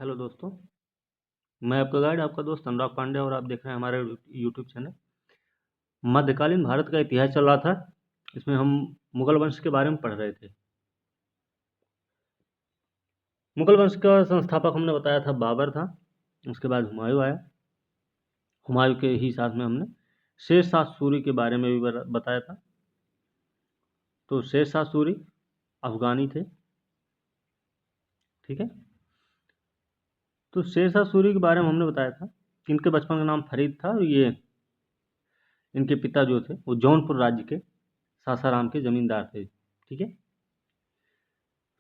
Hello दोस्तों, मैं आपका गाइड आपका दोस्त अनुराग पांडे और आप देख रहे हैं हमारे यूट्यूब चैनल। मध्यकालीन भारत का इतिहास चल रहा था। इसमें हम मुगल वंश के बारे में पढ़ रहे थे। मुगल वंश का संस्थापक हमने बताया था बाबर था। उसके बाद हुमायूं आया। हुमायूं के ही साथ में हमने शेर शाह सूरी के बारे में भी बताया था। तो शेर शाह सूरी अफगानी थे, ठीक है। तो शेर शाह सूरी के बारे में हमने बताया था कि इनके बचपन का नाम फरीद था और ये इनके पिता जो थे वो जौनपुर राज्य के सासाराम के जमींदार थे, ठीक है।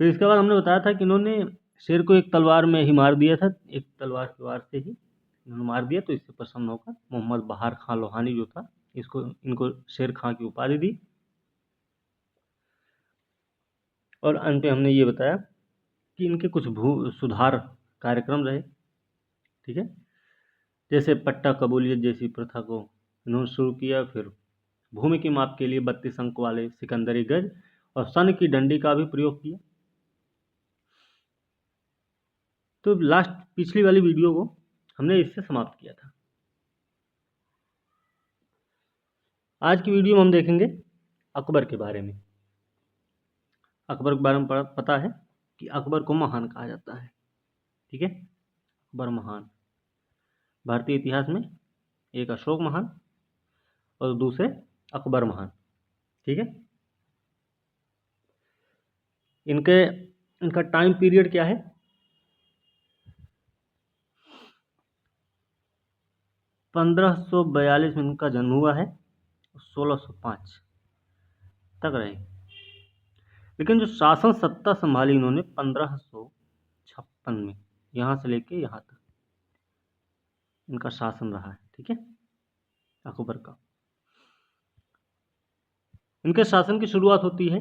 फिर इसके बाद हमने बताया था कि इन्होंने शेर को एक तलवार में ही मार दिया था, एक तलवार की वार से ही इन्होंने मार दिया। तो इससे प्रसन्न होकर मोहम्मद बहार खां लोहानी जो था इसको इनको शेर खां की उपाधि दी। और अंत में हमने ये बताया कि इनके कुछ भू सुधार कार्यक्रम रहे, ठीक है। जैसे पट्टा कबूलियत जैसी प्रथा को इन्होंने शुरू किया। फिर भूमि की माप के लिए 32 अंक वाले सिकंदरी गज और सन की डंडी का भी प्रयोग किया। तो लास्ट पिछली वाली वीडियो को हमने इससे समाप्त किया था। आज की वीडियो में हम देखेंगे अकबर के बारे में। अकबर के बारे में पता है कि अकबर को महान कहा जाता है, ठीक है। अकबर महान, भारतीय इतिहास में एक अशोक महान और दूसरे अकबर महान, ठीक है। इनका टाइम पीरियड क्या है? 1542 में इनका जन्म हुआ है, 1605 तक रहे। लेकिन जो शासन सत्ता संभाली इन्होंने 1556 में, यहाँ से लेके यहाँ तक इनका शासन रहा है, ठीक है, अकबर का। इनके शासन की शुरुआत होती है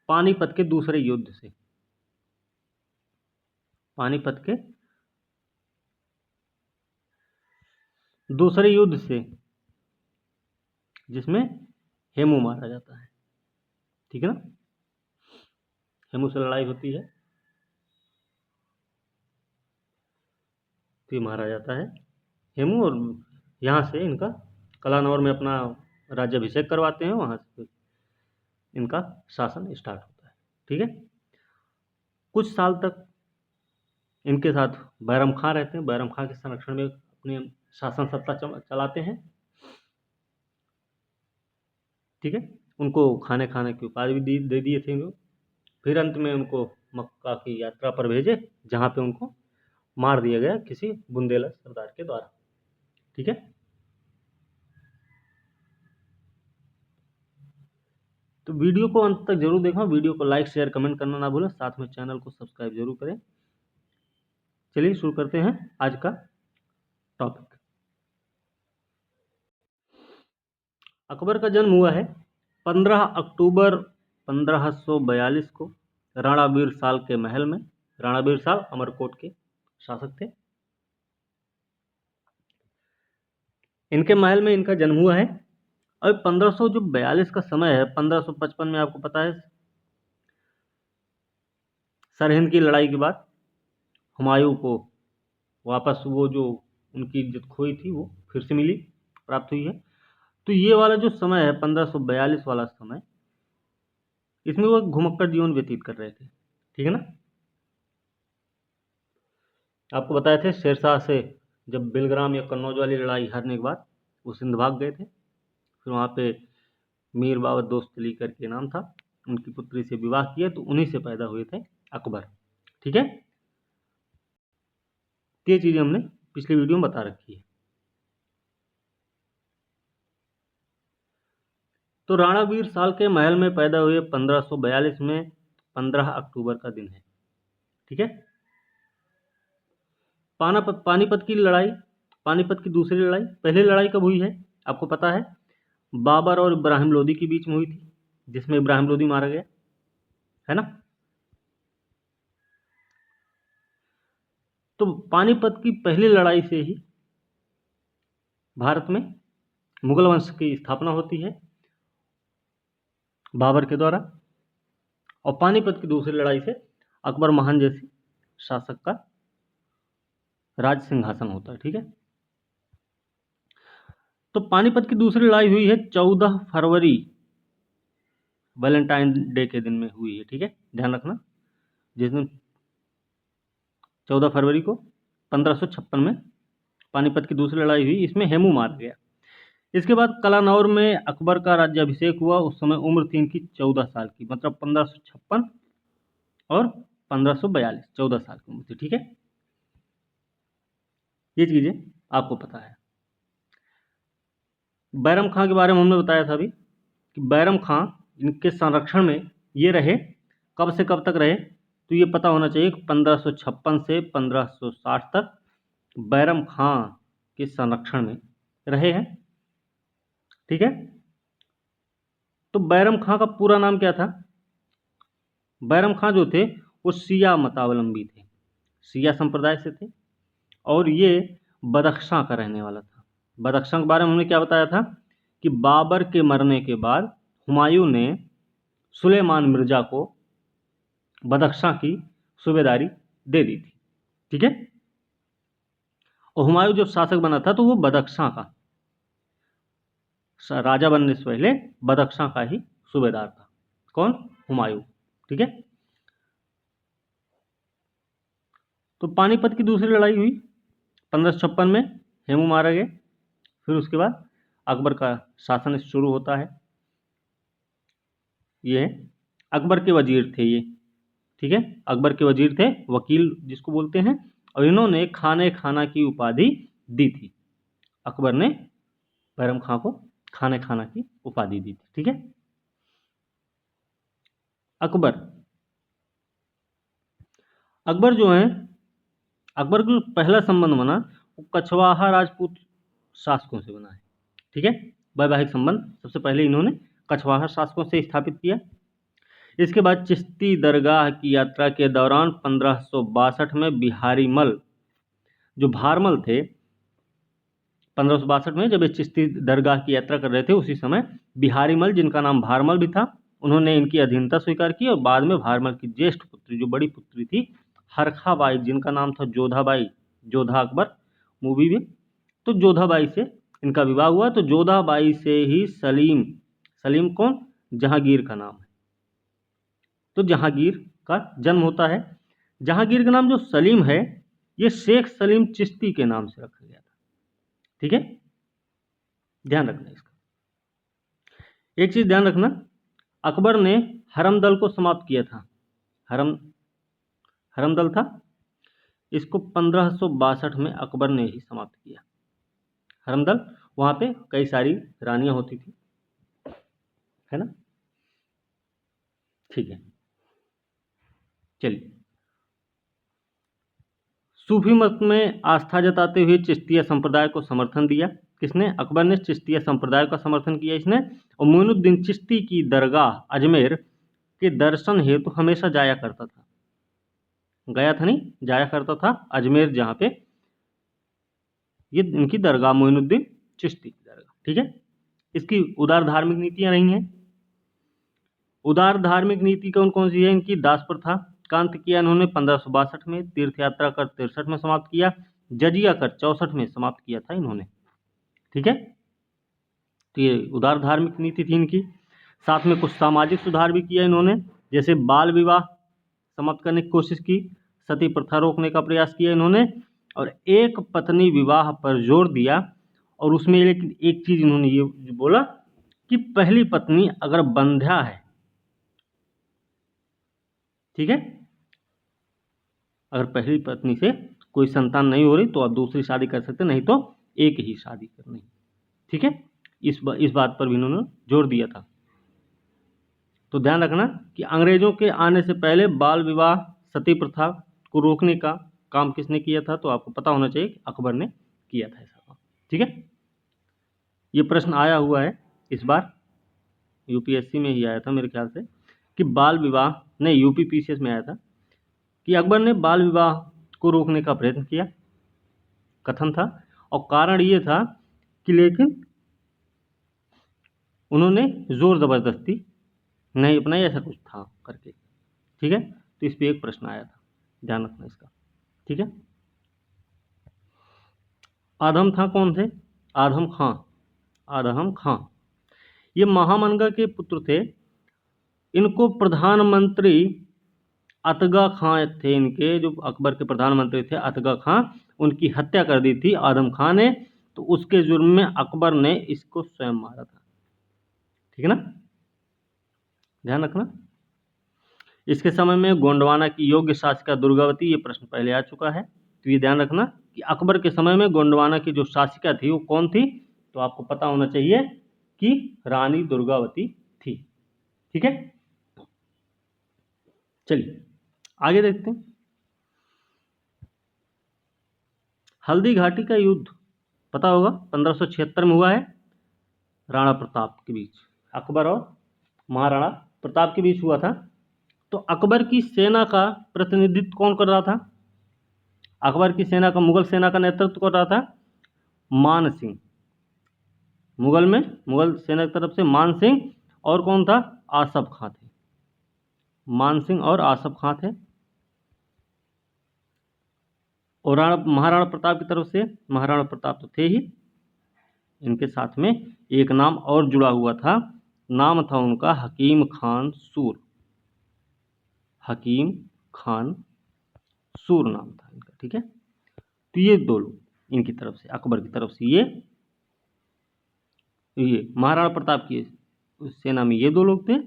पानीपत के दूसरे युद्ध से। पानीपत के दूसरे युद्ध से, जिसमें हेमू मारा जाता है, ठीक है ना। हेमू से लड़ाई होती है, तो ये मारा जाता है हेमू। और यहाँ से इनका कलानौर में अपना राज्याभिषेक करवाते हैं, वहाँ से इनका शासन स्टार्ट होता है, ठीक है। कुछ साल तक इनके साथ बैरम खां रहते हैं। बैरम खां के संरक्षण में अपनी शासन सत्ता चलाते हैं, ठीक है। उनको खाने खाने की उपाधि भी दे दिए थे लोग। फिर अंत में उनको मक्का की यात्रा पर भेजे, जहाँ पे उनको मार दिया गया किसी बुंदेला सरदार के द्वारा, ठीक है। तो वीडियो को अंत तक जरूर देखना। वीडियो को लाइक शेयर कमेंट करना ना भूलें, साथ में चैनल को सब्सक्राइब जरूर करें। चलिए शुरू करते हैं आज का टॉपिक। अकबर का जन्म हुआ है 15 अक्टूबर 1542 को राणा वीर साल के महल में। राणा वीर साल अमरकोट के शासक थे। इनके महल में इनका जन्म हुआ है। और 1542 का समय है, 1555 में आपको पता है सरहिंद की लड़ाई के बाद हुमायूं को वापस वो जो उनकी इज्जत खोई थी वो फिर से मिली, प्राप्त हुई है। तो ये वाला जो समय है 1542 वाला समय, इसमें वो घुमक्कड़ जीवन व्यतीत कर रहे थे, ठीक है ना। आपको बताए थे शेरशाह से जब बिलग्राम या कन्नौज वाली लड़ाई हारने के बाद वो सिंध भाग गए थे। फिर वहाँ पे मीर बाबर दोस्त अली करके नाम था, उनकी पुत्री से विवाह किया, तो उन्हीं से पैदा हुए थे अकबर, ठीक है। ये चीज़ें हमने पिछली वीडियो में बता रखी है। तो राणा वीर साल के महल में पैदा हुए 1542 में 15 अक्टूबर का दिन है, ठीक है। पानीपत की लड़ाई, पानीपत की दूसरी लड़ाई, पहली लड़ाई कब हुई है आपको पता है? बाबर और इब्राहिम लोदी के बीच में हुई थी, जिसमें इब्राहिम लोदी मारा गया, है ना। तो पानीपत की पहली लड़ाई से ही भारत में मुगल वंश की स्थापना होती है बाबर के द्वारा। और पानीपत की दूसरी लड़ाई से अकबर महान जैसे शासक का राज सिंहासन होता है। ठीक है, तो पानीपत की दूसरी लड़ाई हुई है 14 फरवरी, वैलेंटाइन डे के दिन में हुई है। ठीक है, ध्यान रखना, जिस दिन 14 फरवरी को 1556 में पानीपत की दूसरी लड़ाई हुई, इसमें हेमू मारा गया। इसके बाद कलानौर में अकबर का राज्याभिषेक हुआ। उस समय उम्र थी इनकी 14 साल की, मतलब 1556 और 1542, 14 साल की उम्र थी। ठीक है, ये चीजें आपको पता है। बैरम खां के बारे में हमने बताया था अभी कि बैरम खां इनके संरक्षण में ये रहे, कब से कब तक रहे, तो ये पता होना चाहिए कि 1556 से 1560 तक बैरम खां के संरक्षण में रहे हैं। ठीक है, तो बैरम खां का पूरा नाम क्या था? बैरम खां जो थे वो शिया मतावलंबी थे, शिया संप्रदाय से थे, और ये बदख्शां का रहने वाला था। बदख्शां के बारे में हमने क्या बताया था कि बाबर के मरने के बाद हुमायूं ने सुलेमान मिर्जा को बदख्शां की सूबेदारी दे दी थी। ठीक है, और हुमायूं जब शासक बना था तो वो बदख्शां का राजा बनने से पहले बदख्शां का ही सूबेदार था। कौन? हुमायूं। ठीक है, तो पानीपत की दूसरी लड़ाई हुई 1556 में, हेमू मारा गया। फिर उसके बाद अकबर का शासन शुरू होता है। ये अकबर के वजीर थे ये। ठीक है, अकबर के वजीर थे, वकील जिसको बोलते हैं, और इन्होंने खाने खाना की उपाधि दी थी। अकबर ने बैरम खां को खाने खाना की उपाधि दी थी। ठीक है, अकबर अकबर जो है, अकबर का जो पहला संबंध बना वो कछवाहा राजपूत शासकों से बना है। ठीक है, वैवाहिक संबंध सबसे पहले इन्होंने कछवाहा शासकों से स्थापित किया। इसके बाद चिश्ती दरगाह की यात्रा के दौरान 1562 में बिहारी मल, जो भारमल थे, 1562 में जब ये चिश्ती दरगाह की यात्रा कर रहे थे, उसी समय बिहारी मल, जिनका नाम भारमल भी था, उन्होंने इनकी अधीनता स्वीकार की। और बाद में भारमल की ज्येष्ठ पुत्री, जो बड़ी पुत्री थी, हरखाबाई, जिनका नाम था जोधाबाई, जोधा अकबर मूवी में, तो जोधाबाई से इनका विवाह हुआ। तो जोधाबाई से ही सलीम, सलीम कौन? जहांगीर का नाम है। तो जहांगीर का जन्म होता है। जहांगीर का नाम जो सलीम है, ये शेख सलीम चिश्ती के नाम से रखा गया था। ठीक है, ध्यान रखना इसका। एक चीज ध्यान रखना, अकबर ने हरमदल को समाप्त किया था। हरमदल था, इसको 1562 में अकबर ने ही समाप्त किया। हरमदल, वहां पे कई सारी रानियां होती थी, है ना। ठीक है, चलिए। सूफी मत में आस्था जताते हुए चिश्तिया संप्रदाय को समर्थन दिया। किसने? अकबर ने चिश्तिया संप्रदाय का समर्थन किया इसने। और मोइनुद्दीन चिश्ती की दरगाह अजमेर के दर्शन हेतु हमेशा जाया करता था। गया था नहीं, जाया करता था अजमेर, जहां पे ये इनकी दरगाह, मोइनुद्दीन चिश्ती की दरगाह। ठीक है, इसकी उदार धार्मिक नीतियां रही हैं। उदार धार्मिक नीति कौन कौन सी है इनकी? दास प्रथा का अंत किया इन्होंने 1562 में, तीर्थ यात्रा कर 63 में समाप्त किया, जजिया कर 64 में समाप्त किया था इन्होंने। ठीक है, तो ये उदार धार्मिक नीति थी इनकी। साथ में कुछ सामाजिक सुधार भी किया इन्होंने, जैसे बाल विवाह समाप्त करने की कोशिश की, सती प्रथा रोकने का प्रयास किया इन्होंने, और एक पत्नी विवाह पर जोर दिया। और उसमें लेकिन एक चीज इन्होंने ये बोला कि पहली पत्नी अगर बंध्या है, ठीक है, अगर पहली पत्नी से कोई संतान नहीं हो रही तो आप दूसरी शादी कर सकते, नहीं तो एक ही शादी करनी। ठीक है, इस बात पर भी इन्होंने जोर दिया था। तो ध्यान रखना कि अंग्रेजों के आने से पहले बाल विवाह, सती प्रथा को रोकने का काम किसने किया था? तो आपको पता होना चाहिए कि अकबर ने किया था ऐसा काम। ठीक है, ये प्रश्न आया हुआ है इस बार, यूपीएससी में ही आया था मेरे ख्याल से, कि बाल विवाह, नहीं यूपी पीसीएस में आया था कि अकबर ने बाल विवाह को रोकने का प्रयत्न किया, कथन था। और कारण ये था कि लेकिन उन्होंने जोर जबरदस्ती नहीं अपनाई, ऐसा कुछ था करके। ठीक है, तो इस पे एक प्रश्न आया था, ध्यान रखना इसका। ठीक है, आदम था कौन थे? आदम खां। आदम खां ये महामनगा के पुत्र थे। इनको प्रधानमंत्री अतगा खां थे, इनके जो अकबर के प्रधानमंत्री थे अतगा खां, उनकी हत्या कर दी थी आदम खां ने। तो उसके जुर्म में अकबर ने इसको स्वयं मारा था। ठीक है ना, ध्यान रखना। इसके समय में गोंडवाना की योग्य शासिका दुर्गावती, ये प्रश्न पहले आ चुका है, तो ये ध्यान रखना कि अकबर के समय में गोंडवाना की जो शासिका थी वो कौन थी, तो आपको पता होना चाहिए कि रानी दुर्गावती थी। ठीक है, चलिए आगे देखते हैं। हल्दी घाटी का युद्ध पता होगा 1576 में हुआ है, राणा प्रताप के बीच, अकबर और महाराणा प्रताप के बीच हुआ था। तो अकबर की सेना का प्रतिनिधित्व कौन कर रहा था? अकबर की सेना का, मुगल सेना का नेतृत्व कर रहा था मान सिंह। मुगल सेना की तरफ से मान सिंह, और कौन था? आसफ खां थे। मान सिंह और आसफ खां थे। और महाराणा प्रताप की तरफ से, महाराणा प्रताप तो थे ही, इनके साथ में एक नाम और जुड़ा हुआ था, नाम था उनका हकीम खान सूर। हकीम खान सूर नाम था इनका। ठीक है, तो ये दो लोग इनकी तरफ से, अकबर की तरफ से ये महाराणा प्रताप की सेना में ये दो लोग थे,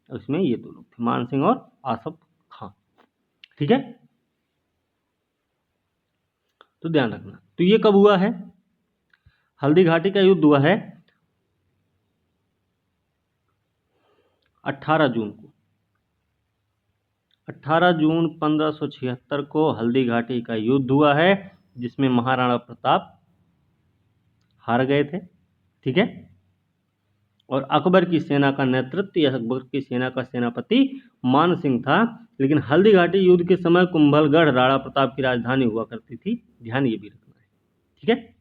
उसमें ये दो लोग थे, मान सिंह और आसफ खां। ठीक है, तो ध्यान रखना। तो ये कब हुआ है? हल्दी घाटी का युद्ध हुआ है 18 जून को। 18 जून 1576 को हल्दी घाटी का युद्ध हुआ है, जिसमें महाराणा प्रताप हार गए थे। ठीक है, और अकबर की सेना का नेतृत्व या अकबर की सेना का सेनापति मान सिंह था। लेकिन हल्दी घाटी युद्ध के समय कुंभलगढ़ राणा प्रताप की राजधानी हुआ करती थी, ध्यान ये भी रखना है। ठीक है,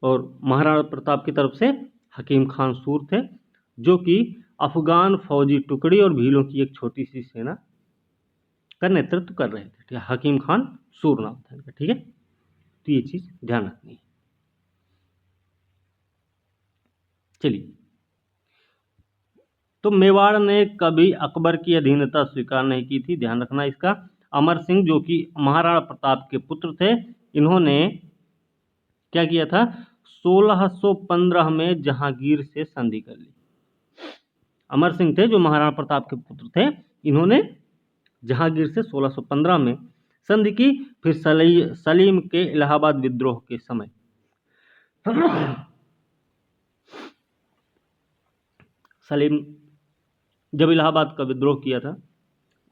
और महाराणा प्रताप की तरफ से हकीम खान सूर थे, जो कि अफगान फौजी टुकड़ी और भीलों की एक छोटी सी सेना का नेतृत्व कर रहे थे। ठीक है, हकीम खान सूर नाम था इनका। ठीक है, तो ये चीज ध्यान रखनी है। चलिए, तो मेवाड़ ने कभी अकबर की अधीनता स्वीकार नहीं की थी, ध्यान रखना इसका। अमर सिंह जो कि महाराणा प्रताप के पुत्र थे, इन्होंने क्या किया था? 1615 में जहांगीर से संधि कर ली। अमर सिंह थे जो महाराणा प्रताप के पुत्र थे, इन्होंने जहांगीर से 1615 में संधि की। फिर सलीम के इलाहाबाद विद्रोह के समय सलीम जब इलाहाबाद का विद्रोह किया था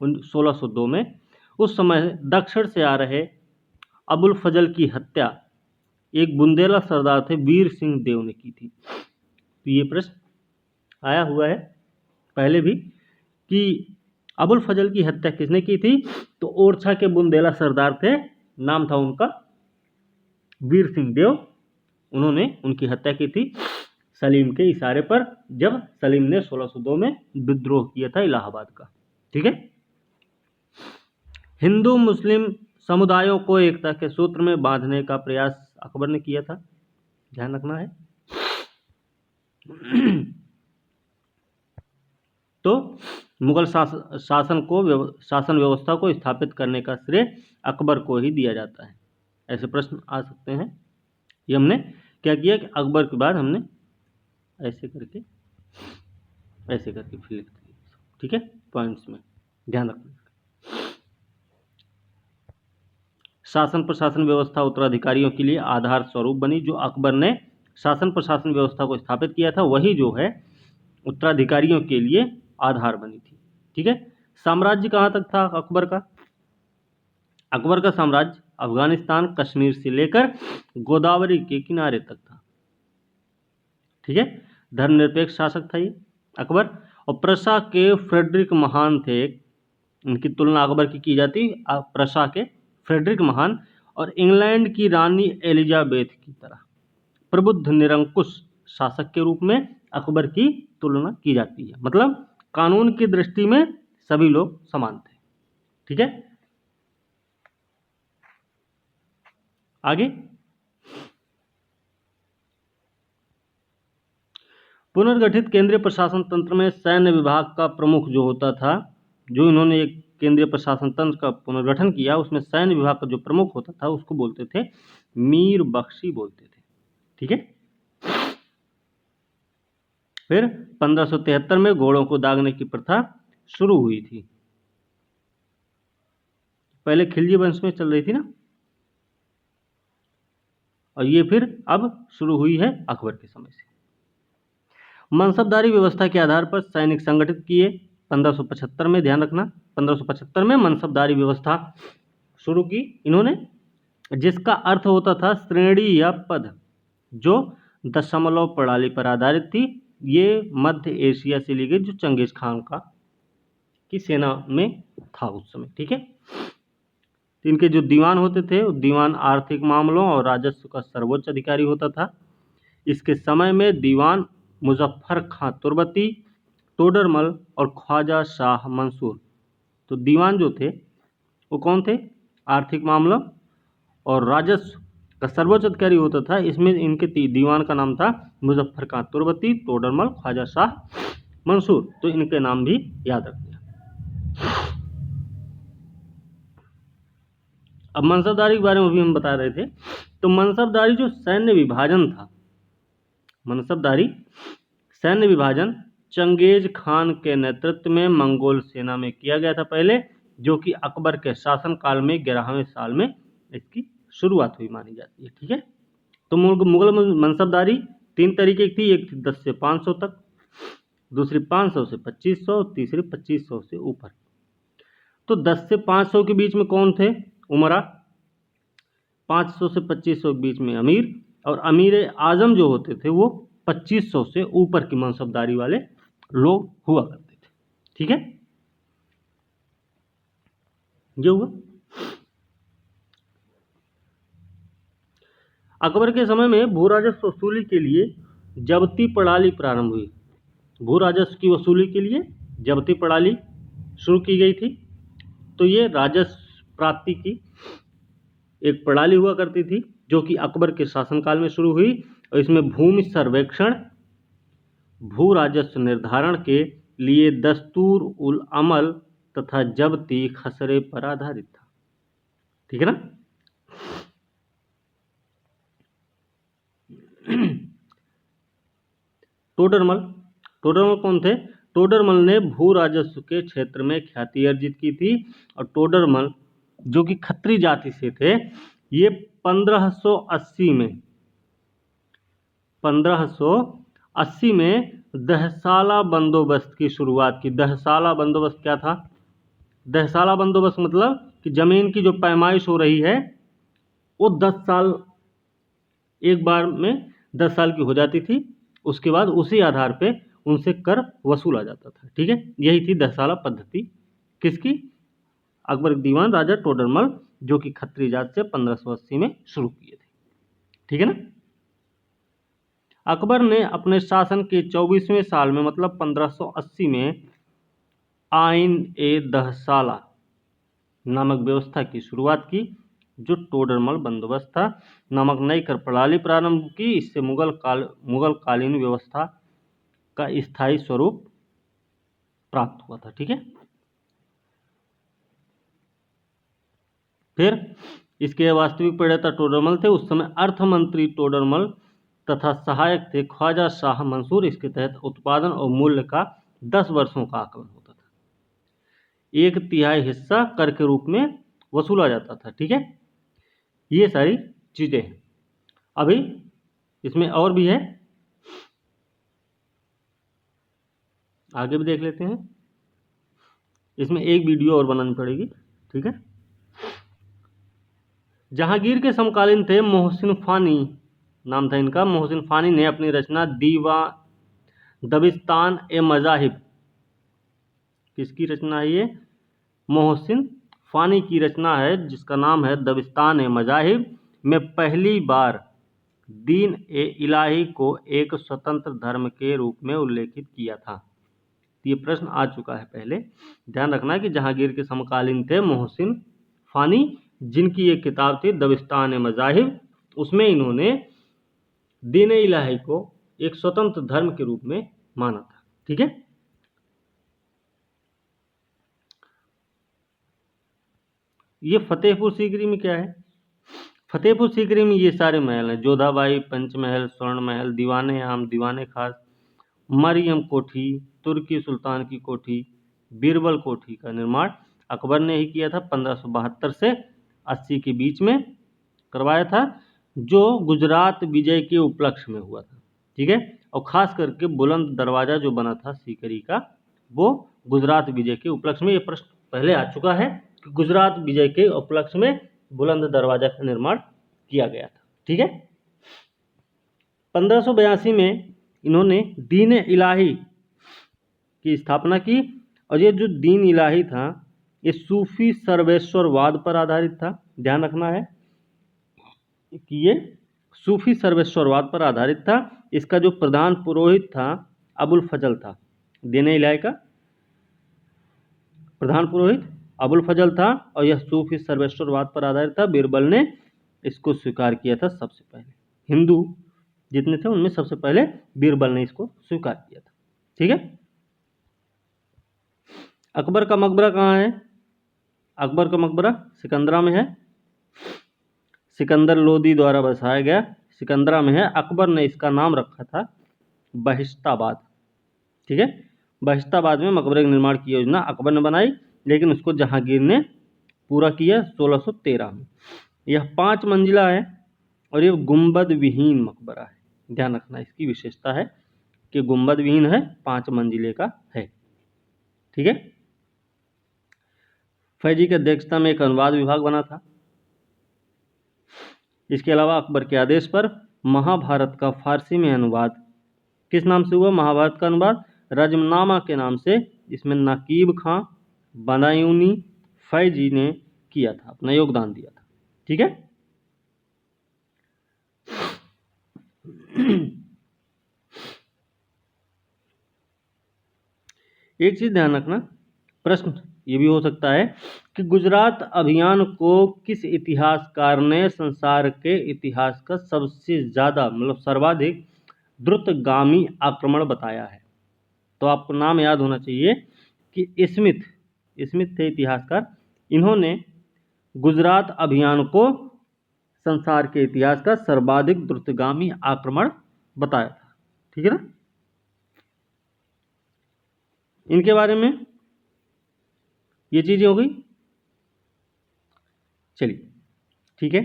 1602 में, उस समय दक्षिण से आ रहे अबुल फजल की हत्या एक बुंदेला सरदार थे वीर सिंह देव ने की थी। तो ये प्रश्न आया हुआ है पहले भी कि अबुल फजल की हत्या किसने की थी? तो ओरछा के बुंदेला सरदार थे, नाम था उनका वीर सिंह देव, उन्होंने उनकी हत्या की थी सलीम के इशारे पर, जब सलीम ने 1602 में विद्रोह किया था इलाहाबाद का। ठीक है, हिंदू मुस्लिम समुदायों को एकता के सूत्र में बांधने का प्रयास अकबर ने किया था, ध्यान रखना है। तो मुगल शासन व्यवस्था को स्थापित करने का श्रेय अकबर को ही दिया जाता है। ऐसे प्रश्न आ सकते हैं। ये हमने क्या किया कि अकबर के बाद हमने ऐसे करके फिल लिख दिया। ठीक है, पॉइंट्स में ध्यान रखना। शासन प्रशासन व्यवस्था उत्तराधिकारियों के लिए आधार स्वरूप बनी। जो अकबर ने शासन प्रशासन व्यवस्था को स्थापित किया था, वही जो है उत्तराधिकारियों के लिए आधार बनी थी। ठीक है, साम्राज्य कहाँ तक था अकबर का? अकबर का साम्राज्य अफगानिस्तान, कश्मीर से लेकर गोदावरी के किनारे तक था। ठीक है, धर्मनिरपेक्ष शासक था ये अकबर। और प्रशा के फ्रेडरिक महान थे, इनकी तुलना अकबर की जाती प्रशा के फ्रेडरिक महान और इंग्लैंड की रानी एलिजाबेथ की तरह प्रबुद्ध निरंकुश शासक के रूप में अकबर की तुलना की जाती है। मतलब कानून की दृष्टि में सभी लोग समान थे। ठीक है, आगे, पुनर्गठित केंद्रीय प्रशासन तंत्र में सैन्य विभाग का प्रमुख जो होता था, जो इन्होंने एक केंद्रीय प्रशासन तंत्र का पुनर्गठन किया, उसमें सैन्य विभाग का जो प्रमुख होता था उसको बोलते थे मीर बख्शी बोलते थे। ठीक है। फिर 1573 में घोड़ों को दागने की प्रथा शुरू हुई थी। पहले खिलजी वंश में चल रही थी ना, और ये फिर अब शुरू हुई है अकबर के समय से। मनसबदारी व्यवस्था के आधार पर सैनिक संगठित किए 1575 में, ध्यान रखना 1575 में मनसबदारी व्यवस्था शुरू की इन्होंने, जिसका अर्थ होता था श्रेणी या पद, जो दशमलव प्रणाली पर आधारित थी। ये मध्य एशिया से ली गई, जो चंगेज खान की सेना में था उस समय। ठीक है। तो इनके जो दीवान होते थे, दीवान आर्थिक मामलों और राजस्व का सर्वोच्च अधिकारी होता था। इसके समय में दीवान मुजफ्फर खां तुर्बती, टोडरमल और ख्वाजा शाह मंसूर, तो दीवान जो थे वो कौन थे? आर्थिक मामलों और राजस्व का सर्वोच्च अधिकारी होता था। इसमें इनके दीवान का नाम था मुजफ्फर खां तुर्बती, टोडरमल, ख्वाजा शाह मंसूर। तो इनके नाम भी याद रखना। अब मनसबदारी के बारे में भी हम बता रहे थे। तो मनसबदारी जो सैन्य विभाजन था, मनसबदारी सैन्य विभाजन चंगेज खान के नेतृत्व में मंगोल सेना में किया गया था पहले, जो कि अकबर के शासनकाल में 11वें साल में इसकी शुरुआत हुई मानी जाती है। ठीक है। तो मुगल मनसबदारी 3 तरीके की थी। एक थी 10 से 500 तक, दूसरी 500 से 2500, तीसरी 2500 से ऊपर। तो 10 से 500 के बीच में कौन थे? उमरा। 500 से 2500 के बीच में अमीर, और अमीर आजम जो होते थे वो 2500 से ऊपर की मनसबदारी वाले लोग हुआ करते थे। ठीक है। जो हुआ, अकबर के समय में भू राजस्व वसूली के लिए जब्ती प्रणाली प्रारंभ हुई। भू राजस्व की वसूली के लिए जब्ती प्रणाली शुरू की गई थी। तो ये राजस्व प्राप्ति की एक प्रणाली हुआ करती थी, जो कि अकबर के शासनकाल में शुरू हुई, और इसमें भूमि सर्वेक्षण, भू राजस्व निर्धारण के लिए दस्तूर उल अमल तथा जब्ती खसरे पर आधारित था। ठीक है ना। टोडरमल, टोडरमल कौन थे? टोडरमल ने भू राजस्व के क्षेत्र में ख्याति अर्जित की थी, और टोडरमल जो कि खत्री जाति से थे, ये 1580 में दहसाला बंदोबस्त की शुरुआत की। दहसाला बंदोबस्त क्या था? दहसाला बंदोबस्त मतलब कि जमीन की जो पैमाइश हो रही है वो 10 साल, एक बार में 10 साल की हो जाती थी। उसके बाद उसी आधार पे उनसे कर वसूला जाता था। ठीक है। यही थी दहसाला पद्धति। किसकी? अकबर दीवान राजा टोडरमल, जो कि खत्री जात से 1580 में शुरू किए थे। ठीक है ना। अकबर ने अपने शासन के 24वें साल में, मतलब 1580 में, आइन ए दहसाला नामक व्यवस्था की शुरुआत की, जो टोडरमल बंदोबस्त था। नामक नई कर प्रणाली प्रारंभ की। इससे मुगलकालीन व्यवस्था का स्थायी स्वरूप प्राप्त हुआ था। ठीक है। फिर इसके वास्तविक प्रणेता टोडरमल थे। उस समय अर्थ मंत्री टोडरमल तथा सहायक थे ख्वाजा शाह मंसूर। इसके तहत उत्पादन और मूल्य का 10 वर्षों का आकलन होता था। 1/3 हिस्सा कर के रूप में वसूला जाता था। ठीक है। ये सारी चीजें हैं। अभी इसमें और भी है, आगे भी देख लेते हैं। इसमें एक वीडियो और बनानी पड़ेगी। ठीक है। जहांगीर के समकालीन थे मोहसिन फानी, नाम था इनका। मोहसिन फानी ने अपनी रचना दबिस्तान ए मजाहिब, किसकी रचना है ये? मोहसिन फानी की रचना है, जिसका नाम है दबिस्तान ए मजाहिब, में पहली बार दीन ए इलाही को एक स्वतंत्र धर्म के रूप में उल्लेखित किया था। ये प्रश्न आ चुका है पहले, ध्यान रखना कि जहांगीर के समकालीन थे मोहसिन फानी, जिनकी एक किताब थी दबिस्तान मज़ाहिब, उसमें इन्होंने दीन इलाही को एक स्वतंत्र धर्म के रूप में माना था। ठीक है, ये फतेहपुर सीकरी में क्या है? फतेहपुर सीकरी में ये सारे महल हैं, जोधाबाई, पंचमहल, स्वर्ण महल, दीवाने आम, दीवाने खास, मरियम कोठी, तुर्की सुल्तान की कोठी, बीरबल कोठी का निर्माण अकबर ने ही किया था 1572 से 80 के बीच में करवाया था, जो गुजरात विजय के उपलक्ष्य में हुआ था। ठीक है, और खास करके बुलंद दरवाजा जो बना था सीकरी का, वो गुजरात विजय के उपलक्ष्य में, ये प्रश्न पहले आ चुका है कि गुजरात विजय के उपलक्ष्य में बुलंद दरवाजा का निर्माण किया गया था। ठीक है, 1582 में इन्होंने दीन इलाही की स्थापना की, और ये जो दीन इलाही था ये सूफी सर्वेश्वरवाद पर आधारित था। ध्यान रखना है कि ये सूफी सर्वेश्वरवाद पर आधारित था। इसका जो प्रधान पुरोहित था अबुल फजल था, दीन इलाही का प्रधान पुरोहित अबुल फजल था, और यह सूफी सर्वेश्वरवाद पर आधारित था। बीरबल ने इसको स्वीकार किया था सबसे पहले, हिंदू जितने थे उनमें सबसे पहले बीरबल ने इसको स्वीकार किया था। ठीक है, अकबर का मकबरा कहाँ है? अकबर का मकबरा सिकंदरा में है, सिकंदर लोदी द्वारा बसाया गया सिकंदरा में है। अकबर ने इसका नाम रखा था बहिश्ताबाद। ठीक है, बहिश्ताबाद में मकबरे के निर्माण की योजना अकबर ने बनाई, लेकिन उसको जहांगीर ने पूरा किया 1613 में। यह 5 मंजिला है और यह गुंबद विहीन मकबरा है। ध्यान रखना, इसकी विशेषता है कि गुंबद विहीन है, 5 मंजिले का है। ठीक है, फैजी की अध्यक्षता में एक अनुवाद विभाग बना था। इसके अलावा अकबर के आदेश पर महाभारत का फारसी में अनुवाद किस नाम से हुआ? महाभारत का अनुवाद रजमनामा के नाम से, इसमें नकीब खां बदायूनी फैजी ने किया था, अपना योगदान दिया था। ठीक है, एक चीज ध्यान रखना, प्रश्न ये भी हो सकता है कि गुजरात अभियान को किस इतिहासकार ने संसार के इतिहास का सबसे ज्यादा मतलब सर्वाधिक द्रुतगामी आक्रमण बताया है? तो आपको नाम याद होना चाहिए कि स्मिथ थे इतिहासकार। इन्होंने गुजरात अभियान को संसार के इतिहास का सर्वाधिक द्रुतगामी आक्रमण बताया था। ठीक है ना, इनके बारे में ये चीजें हो गई। चलिए, ठीक है,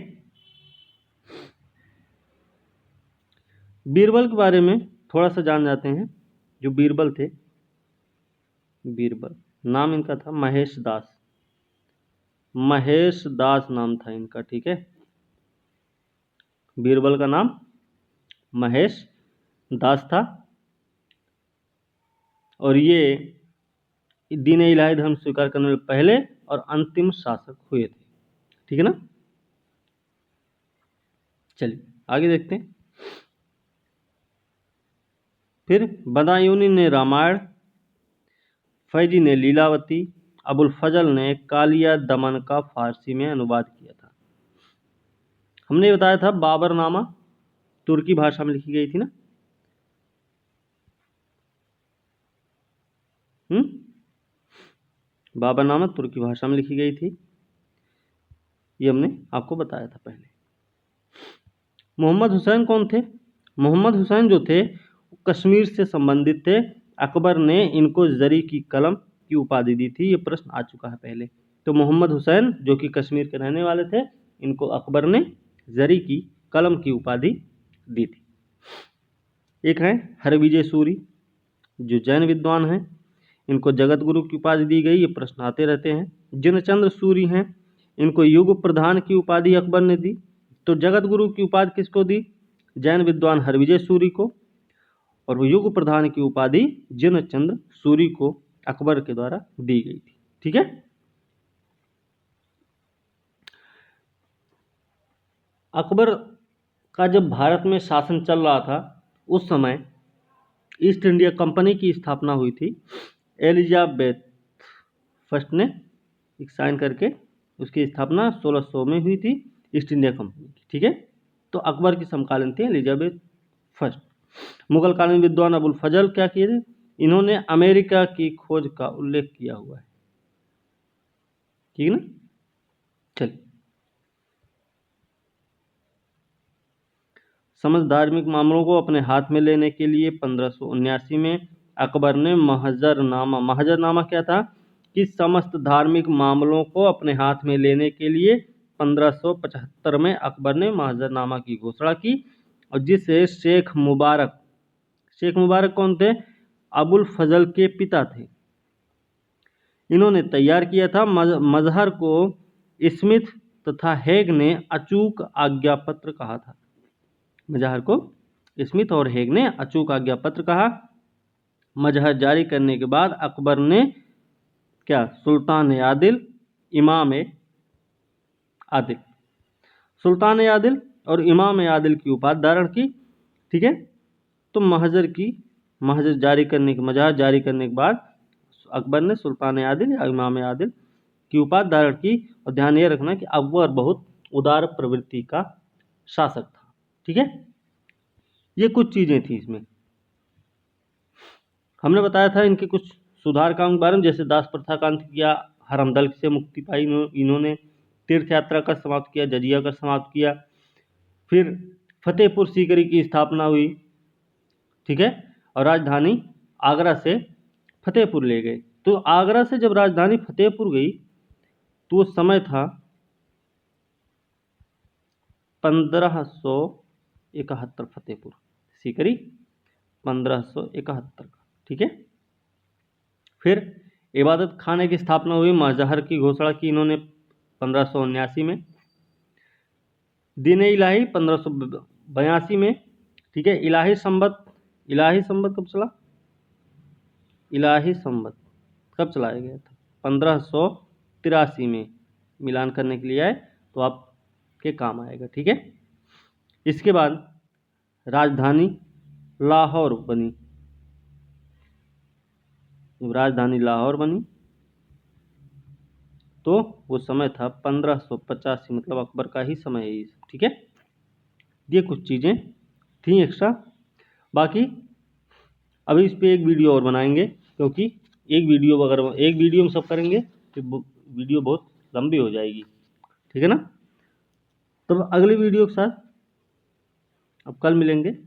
बीरबल के बारे में थोड़ा सा जान जाते हैं। जो बीरबल थे, बीरबल नाम इनका था महेश दास, महेश दास नाम था इनका। ठीक है, बीरबल का नाम महेश दास था, और ये दीन इलाही धर्म स्वीकार करने वाले पहले और अंतिम शासक हुए थे। ठीक है ना, चलिए आगे देखते हैं। फिर बदायूनी ने रामायण, फैजी ने लीलावती, अबुल फजल ने कालिया दमन का फारसी में अनुवाद किया था। हमने बताया था बाबरनामा तुर्की भाषा में लिखी गई थी ना। बाबरनामा तुर्की भाषा में लिखी गई थी, ये हमने आपको बताया था पहले। मोहम्मद हुसैन कौन थे? मोहम्मद हुसैन जो थे कश्मीर से संबंधित थे। अकबर ने इनको जरी की कलम की उपाधि दी थी, ये प्रश्न आ चुका है पहले। तो मोहम्मद हुसैन जो कि कश्मीर के रहने वाले थे, इनको अकबर ने जरी की कलम की उपाधि दी थी। एक है हरविजय सूरी, जो जैन विद्वान हैं, इनको जगत गुरु की उपाधि दी गई, ये प्रश्न आते रहते हैं। जिनचंद्र सूरी हैं, इनको युग प्रधान की उपाधि अकबर ने दी। तो जगत गुरु की उपाधि किसको दी? जैन विद्वान हरविजय सूरी को, और वो युग प्रधान की उपाधि जिनचंद्र सूरी को अकबर के द्वारा दी गई थी। ठीक है, अकबर का जब भारत में शासन चल रहा था, उस समय ईस्ट इंडिया कंपनी की स्थापना हुई थी। एलिजाबेथ फर्स्ट ने एक साइन करके उसकी स्थापना 1600 में हुई थी ईस्ट इंडिया कंपनी की, ठीक है। तो अकबर की समकालीन थी एलिजाबेथ फर्स्ट। मुगल कालीन विद्वान अबुल फजल क्या किए थे, इन्होंने अमेरिका की खोज का उल्लेख किया हुआ है, ठीक है ना। चलिए, समस्त धार्मिक मामलों को अपने हाथ में लेने के लिए 1579 में अकबर ने महजरनामा क्या था कि समस्त धार्मिक मामलों को अपने हाथ में लेने के लिए 1575 में अकबर ने महजरनामा की घोषणा की, और जिसे शेख मुबारक कौन थे, अबुल फजल के पिता थे, इन्होंने तैयार किया था। मजहर को स्मिथ तथा हेग ने अचूक आज्ञा पत्र कहा था। मजहर को स्मिथ और हेग ने अचूक आज्ञा पत्र कहा। मजहर जारी करने के बाद अकबर ने क्या, सुल्तान आदिल, इमाम आदिल, सुल्तान आदिल और इमाम आदिल की उपाधि धारण की, ठीक है। तो मजहर जारी करने के बाद अकबर ने सुल्तान आदिल या इमाम आदिल की उपाधि धारण की। और ध्यान ये रखना कि अकबर बहुत उदार प्रवृत्ति का शासक था, ठीक है। ये कुछ चीजें थी इसमें। हमने बताया था इनके कुछ सुधार कामों के बारे में, जैसे दास प्रथा का अंत किया, हरमदल से मुक्ति पाई इन्होंने, तीर्थ यात्रा का समाप्त किया, जजिया का समाप्त किया, फिर फतेहपुर सीकरी की स्थापना हुई, ठीक है। और राजधानी आगरा से फतेहपुर ले गए। तो आगरा से जब राजधानी फतेहपुर गई तो वो समय था 1571, फतेहपुर सीकरी 1571 का, ठीक है। फिर इबादत खाने की स्थापना हुई, मजहर की घोषणा की इन्होंने 1579 में, दीन इलाही 1582 में, ठीक है। इलाही संबत कब चला, इलाही संबत कब चलाया गया था, 1583 में। मिलान करने के लिए आए तो आपके काम आएगा, ठीक है। इसके बाद राजधानी लाहौर बनी, जब राजधानी लाहौर बनी तो वो समय था 1585, मतलब अकबर का ही समय है ये सब, ठीक है। ये कुछ चीजें थी एक्स्ट्रा। बाकी अभी इस पे एक वीडियो और बनाएंगे, क्योंकि एक वीडियो में सब करेंगे तो वीडियो बहुत लंबी हो जाएगी, ठीक है ना। तो अगली वीडियो के साथ अब कल मिलेंगे।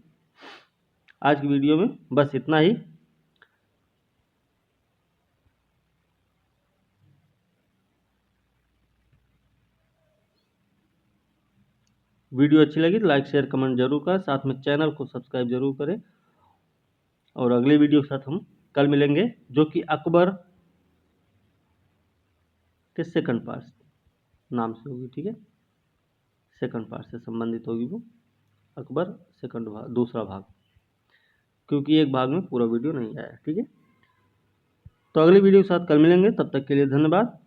आज की वीडियो में बस इतना ही। वीडियो अच्छी लगी तो लाइक शेयर कमेंट जरूर करें, साथ में चैनल को सब्सक्राइब जरूर करें। और अगले वीडियो के साथ हम कल मिलेंगे, जो कि अकबर के सेकंड पार्ट नाम से होगी, ठीक है। सेकंड पार्ट से संबंधित होगी वो, अकबर सेकंड भाग, दूसरा भाग, क्योंकि एक भाग में पूरा वीडियो नहीं आया, ठीक है। तो अगली वीडियो के साथ कल मिलेंगे, तब तक के लिए धन्यवाद।